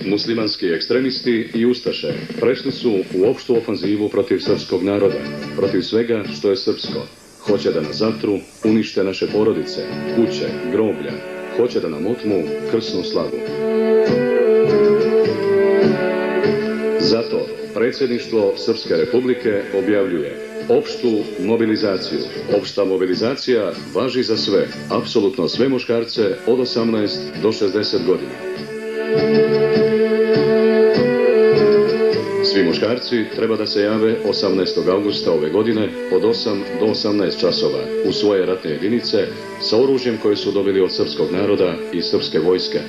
Muslimanski ekstremisti i ustaše prešli su u opštu ofanzivu protiv srpskog naroda, protiv svega što je srpsko. Hoće da nas zatru, unište naše porodice, kuće, groblja. Hoće da nam otmu krsnu slavu. Zato predsjedništvo Srpske Republike objavljuje opštu mobilizaciju. Opšta mobilizacija važi za sve, apsolutno sve muškarce od 18 do 60 godina. Svi muškarci treba da se jave 18. augusta ove godine od 8 do 18 časova u svoje ratne jedinice sa oružjem koje su dobili od srpskog naroda i srpske vojske.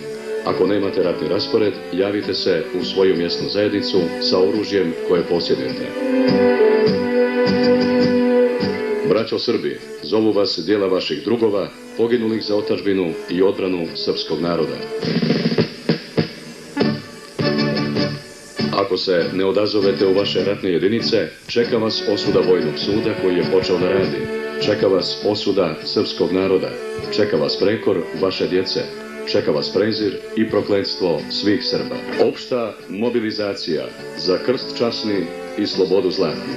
Ako nemate ratni raspored, javite se u svoju mjesnu zajednicu sa oružjem koje posjedujete. Braćo Srbi, zovu vas djela vaših drugova, poginulih za otadžbinu i odbranu srpskog naroda. Ako se ne odazovete u vaše ratne jedinice, čeka vas osuda vojnog suda koji je počeo da radi. Čeka vas osuda srpskog naroda. Čeka vas prekor vaše djece. Čeka vas prezir i prokletstvo svih Srba. Opšta mobilizacija za krst časni i slobodu zlatnu.